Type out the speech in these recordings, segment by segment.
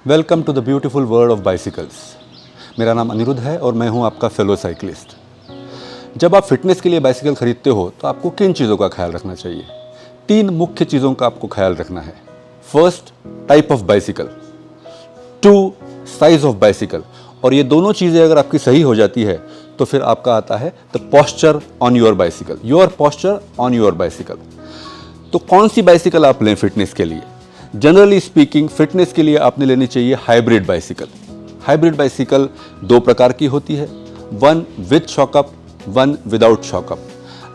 Welcome to the beautiful world of bicycles. मेरा नाम अनिरुद्ध है और मैं हूं आपका फेलो साइकिलिस्ट। जब आप फिटनेस के लिए बाइसिकल खरीदते हो तो आपको किन चीज़ों का ख्याल रखना चाहिए? 3 मुख्य चीज़ों का आपको ख्याल रखना है। First, type of bicycle. 2, size of bicycle. और ये दोनों चीज़ें अगर आपकी सही हो जाती है तो फिर आपका आता है the posture on your bicycle, your posture on your bicycle. तो कौन सी बाइसिकल आप लें फिटनेस के लिए? जनरली स्पीकिंग फिटनेस के लिए आपने लेनी चाहिए हाइब्रिड बाइसिकल। हाइब्रिड बाइसिकल 2 प्रकार की होती है, one with shock up, one without shock up.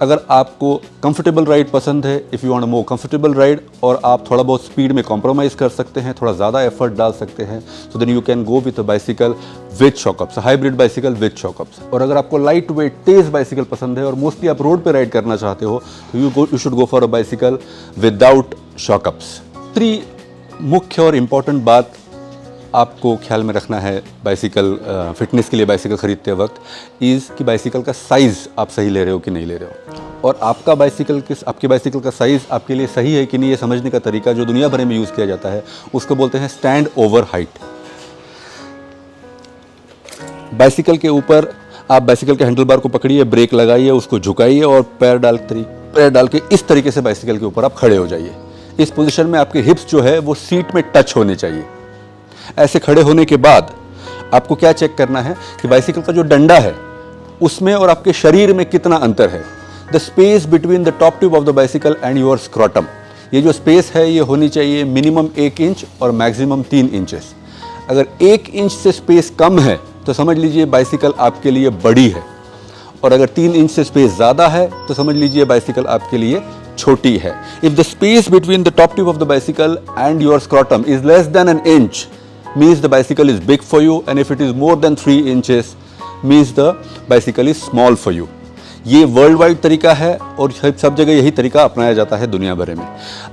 अगर आपको कंफर्टेबल राइड पसंद है, if you want more comfortable ride, और आप थोड़ा बहुत स्पीड में कॉम्प्रोमाइज़ कर सकते हैं, थोड़ा ज़्यादा एफर्ट डाल सकते हैं, so then you can go with a bicycle with shockups, hybrid bicycle with shockups. और अगर आपको लाइट वेट तेज़ बाइसिकल पसंद है और मोस्टली आप रोड पे राइड करना चाहते हो तो you should go for a bicycle without shockups. 3 मुख्य और इम्पॉर्टेंट बात आपको ख्याल में रखना है बाइसिकल फिटनेस के लिए बाइसिकल खरीदते वक्त इज़ कि बाइसिकल का साइज़ आप सही ले रहे हो कि नहीं ले रहे हो, और आपकी बाइसिकल का साइज़ आपके लिए सही है कि नहीं, ये समझने का तरीका जो दुनिया भर में यूज़ किया जाता है उसको बोलते हैं स्टैंड ओवर हाइट। बाइसिकल के ऊपर आप बाइसिकल के हैंडल बार को पकड़िए, ब्रेक लगाइए, उसको झुकाइए और पैर डाल के इस तरीके से बाइसिकल के ऊपर आप खड़े हो जाइए। इस पोजीशन में आपके हिप्स जो है वो सीट में टच होने चाहिए। ऐसे खड़े होने के बाद आपको क्या चेक करना है कि बाइसिकल का जो डंडा है उसमें और आपके शरीर में कितना अंतर है। The space between the top tube of the bicycle and your scrotum, ये जो स्पेस है ये होनी चाहिए मिनिमम 1 इंच और मैक्सिमम 3 इंचेस। अगर 1 इंच से स्पेस कम है तो समझ लीजिए बाइसिकल आपके लिए बड़ी है, और अगर 3 इंच से स्पेस ज़्यादा है तो समझ लीजिए बाइसिकल आपके लिए छोटी है। If the space between the top tube of the bicycle and your scrotum is less than an inch means the bicycle is big for you, and if it is more than 3 inches means the bicycle is small for you। ये world wide तरीका है और सब जगह यही तरीका अपनाया जाता है दुनिया भर में।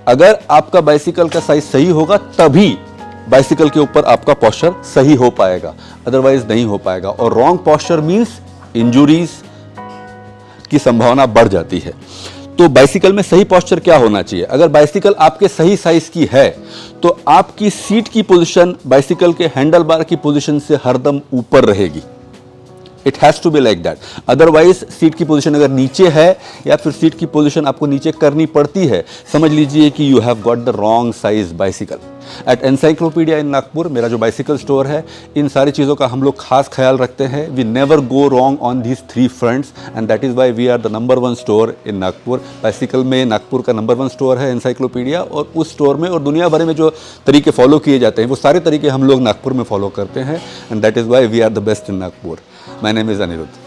अगर आपका बाइसिकल का साइज सही होगा तभी बाइसिकल के ऊपर आपका पोस्चर सही हो पाएगा, अदरवाइज नहीं हो पाएगा। और रॉन्ग पोस्चर मीन्स इंजुरीज की संभावना बढ़ जाती है। तो बाइसिकल में सही पोस्चर क्या होना चाहिए? अगर बाइसिकल आपके सही साइज की है तो आपकी सीट की पोजीशन बाइसिकल के हैंडल बार की पोजीशन से हरदम ऊपर रहेगी। It has to be like that. Otherwise seat की पोजीशन अगर नीचे है या फिर सीट की पोजीशन आपको नीचे करनी पड़ती है, समझ लीजिए कि you have got the wrong size bicycle. At Encyclopedia in Nagpur, मेरा जो बाइसिकल स्टोर है, इन सारी चीज़ों का हम लोग खास ख्याल रखते हैं। We never go wrong on these 3 fronts and that is why we are the number 1 store in Nagpur. Bicycle में नागपुर का नंबर 1 स्टोर है एनसाइक्लोपीडिया, और उस स्टोर में और दुनिया भर में जो तरीके फॉलो किए जाते हैं वो सारे तरीके हम लोग नागपुर में फॉलो करते हैं, and that is why we are the best in Nagpur. My name is Anirudh.